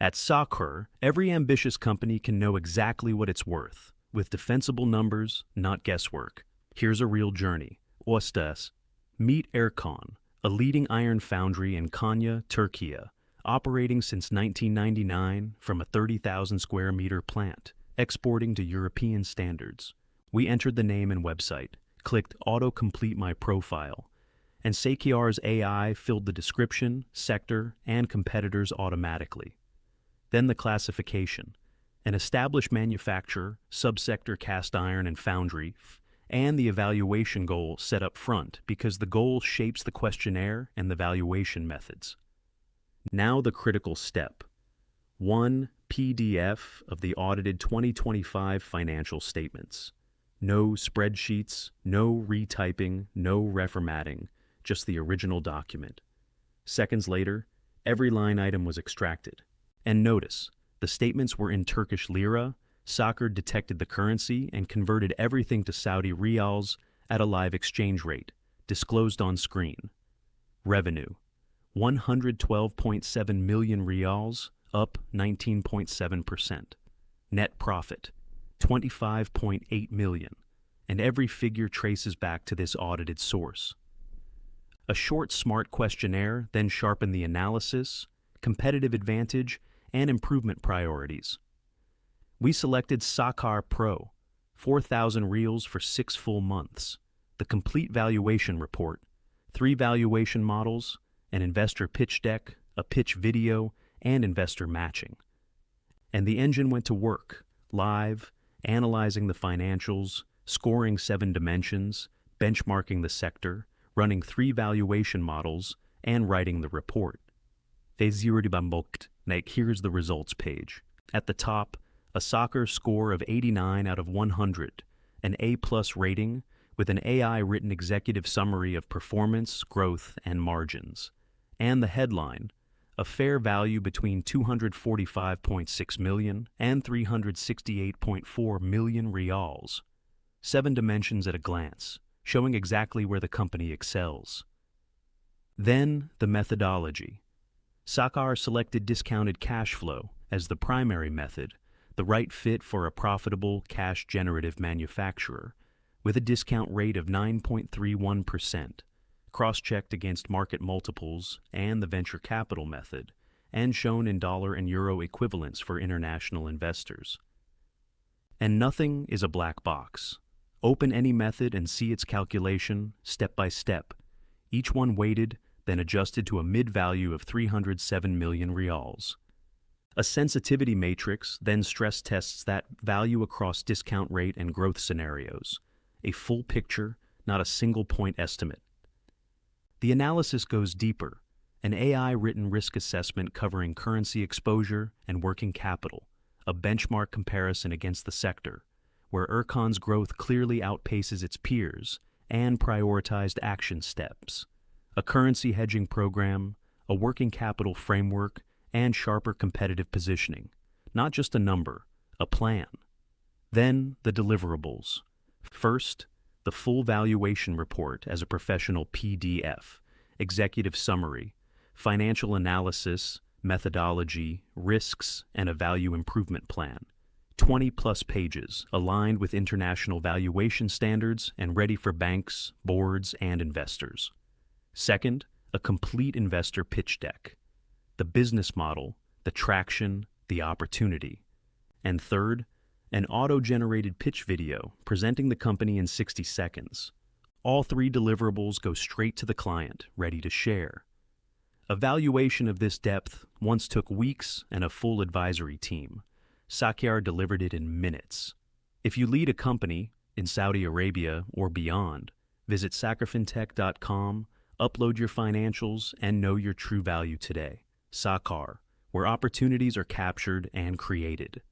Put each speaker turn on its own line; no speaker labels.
At Saqr, every ambitious company can know exactly what it's worth, with defensible numbers, not guesswork. Here's a real journey. Ostas. Meet Erkon, a leading iron foundry in Konya, Türkiye, operating since 1999 from a 30,000 square meter plant, exporting to European standards. We entered the name and website, clicked Auto-complete my profile, and Saqr's AI filled the description, sector, and competitors automatically. Then the classification, an established manufacturer, subsector cast iron and foundry, and the evaluation goal set up front because the goal shapes the questionnaire and the valuation methods. Now the critical step. 1 PDF of the audited 2025 financial statements. No spreadsheets, no retyping, no reformatting, just the original document. Seconds later, every line item was extracted. And notice, the statements were in Turkish lira. Saqr detected the currency and converted everything to Saudi riyals at a live exchange rate, disclosed on screen. Revenue, 112.7 million riyals, up 19.7%. Net profit, 25.8 million, and every figure traces back to this audited source. A short, smart questionnaire then sharpened the analysis, competitive advantage, and improvement priorities. We selected Saqr Pro, 4,000 riyals for 6 full months, the complete valuation report, 3 valuation models, an investor pitch deck, a pitch video, and investor matching. And the engine went to work, live, analyzing the financials, scoring 7 dimensions, benchmarking the sector, running 3 valuation models, and writing the report. Here's the results page. At the top, a Saqr score of 89 out of 100, an A+ rating with an AI-written executive summary of performance, growth, and margins. And the headline, a fair value between 245.6 million and 368.4 million riyals. 7 dimensions at a glance, showing exactly where the company excels. Then, the methodology. Saqr selected discounted cash flow as the primary method, the right fit for a profitable, cash-generative manufacturer, with a discount rate of 9.31%, cross-checked against market multiples and the venture capital method, and shown in dollar and euro equivalents for international investors. And nothing is a black box. Open any method and see its calculation, step by step, each one weighted, then adjusted to a mid-value of 307 million riyals. A sensitivity matrix then stress tests that value across discount rate and growth scenarios. A full picture, not a single point estimate. The analysis goes deeper, an AI-written risk assessment covering currency exposure and working capital, a benchmark comparison against the sector, where Erkon's growth clearly outpaces its peers, and prioritized action steps. A currency hedging program, a working capital framework, and sharper competitive positioning. Not just a number, a plan. Then, the deliverables. First, the full valuation report as a professional PDF, executive summary, financial analysis, methodology, risks, and a value improvement plan. 20+ pages, aligned with international valuation standards and ready for banks, boards, and investors. Second, a complete investor pitch deck. The business model, the traction, the opportunity. And third, an auto-generated pitch video presenting the company in 60 seconds. All 3 deliverables go straight to the client, ready to share. A valuation of this depth once took weeks and a full advisory team. Saqr delivered it in minutes. If you lead a company in Saudi Arabia or beyond, visit saqrfintech.com, upload your financials, and know your true value today. Saqr, where opportunities are captured and created.